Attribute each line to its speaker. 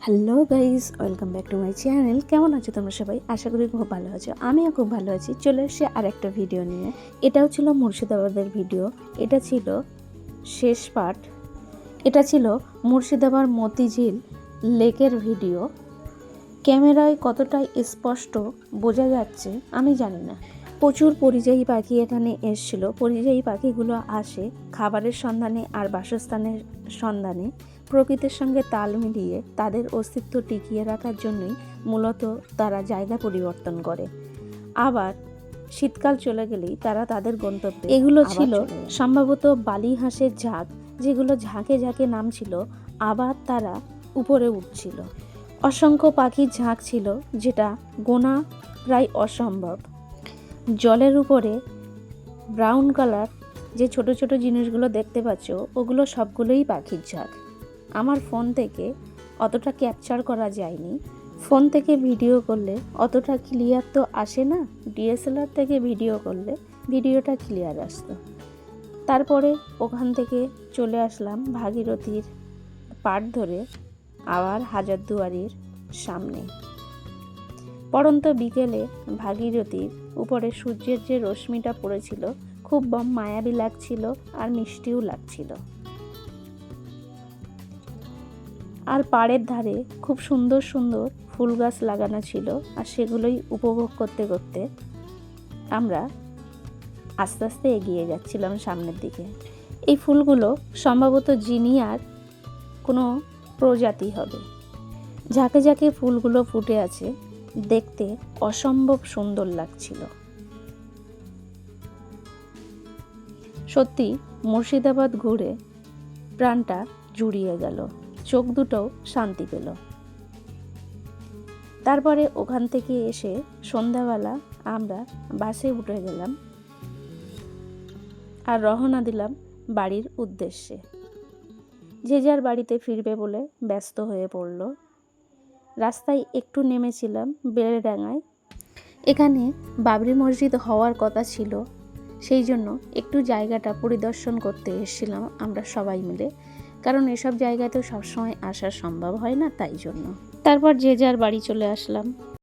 Speaker 1: Hello guys, welcome back to my channel. কেমন আছো তোমরা সবাই? আশা করি খুব ভালো আছো। আমিও খুব ভালো আছি। চলে এসেছি আর একটা ভিডিও নিয়ে। এটাও ছিল মুর্শিদাবাদের ভিডিও। এটা ছিল শেষ পার্ট। এটা ছিল মুর্শিদাবাদ মতিঝিল লেকের ভিডিও। ক্যামেরায় কতটা স্পষ্ট বোঝা যাচ্ছে আমি জানি না। প্রচুর পরিযায়ী পাখি এখানে এসেছিল। পরিযায়ী পাখিগুলো আসে খাবারের সন্ধানে আর বাসস্থানের সন্ধানে। প্রকৃতির সঙ্গে তাল মিলিয়ে তাদের অস্তিত্ব টিকিয়ে রাখার জন্যই মূলত তারা জায়গা পরিবর্তন করে। আবার শীতকাল চলে গেলেই তারা তাদের গন্তব্যে। এগুলো ছিল সম্ভবত বালি হাঁসের ঝাঁক, যেগুলো ঝাঁকে ঝাঁকে নামছিল, আবার তারা উপরে উঠছিল। অসংখ্য পাখির ঝাঁক ছিল, যেটা গোনা প্রায় অসম্ভব। জলের উপরে ব্রাউন কালার যে ছোট ছোট জিনিসগুলো দেখতে পাচ্ছ, ওগুলো সবগুলোই পাখির ঝাঁক। আমার ফোন থেকে অতটা ক্যাপচার করা যায়নি। ফোন থেকে ভিডিও করলে অতটা ক্লিয়ার তো আসে না। ডিএসএলআর থেকে ভিডিও করলে ভিডিওটা ক্লিয়ার আসতো। তারপরে ওখান থেকে চলে আসলাম ভাগীরথীর পাড় ধরে আবার হাজারদুয়ারির সামনে। পড়ন্ত বিকেলে ভাগীরথীর উপরে সূর্যের যে রশ্মিটা পড়েছিল, খুব মায়াবী লাগছিল আর মিষ্টিও লাগছিল। আর পাড়ের ধারে খুব সুন্দর সুন্দর ফুল গাছ লাগানো ছিল, আর সেগুলোই উপভোগ করতে করতে আমরা আস্তে আস্তে এগিয়ে যাচ্ছিলাম সামনের দিকে। এই ফুলগুলো সম্ভবত জিনিয়ার কোনো প্রজাতি হবে। ঝাঁকে ঝাঁকে ফুলগুলো ফুটে আছে, দেখতে অসম্ভব সুন্দর লাগছিল। সত্যি মুর্শিদাবাদ ঘুরে প্রাণটা জুড়িয়ে গেল, চোখ দুটোও শান্তি পেল। তারপরে ওখান থেকে এসে সন্ধ্যাবেলা আমরা বাসে উঠে গেলাম আর রওনা দিলাম বাড়ির উদ্দেশ্যে। যে যার বাড়িতে ফিরবে বলে ব্যস্ত হয়ে পড়ল। রাস্তায় একটু নেমেছিলাম বেলেডাঙায়। এখানে বাবরি মসজিদ হওয়ার কথা ছিল, সেই জন্য একটু জায়গাটা পরিদর্শন করতে এসেছিলাম আমরা সবাই মিলে। কারণ এসব জায়গায় তো সবসময় আসা সম্ভব হয় না, তাই জন্য। তারপর যে যার বাড়ি চলে আসলাম।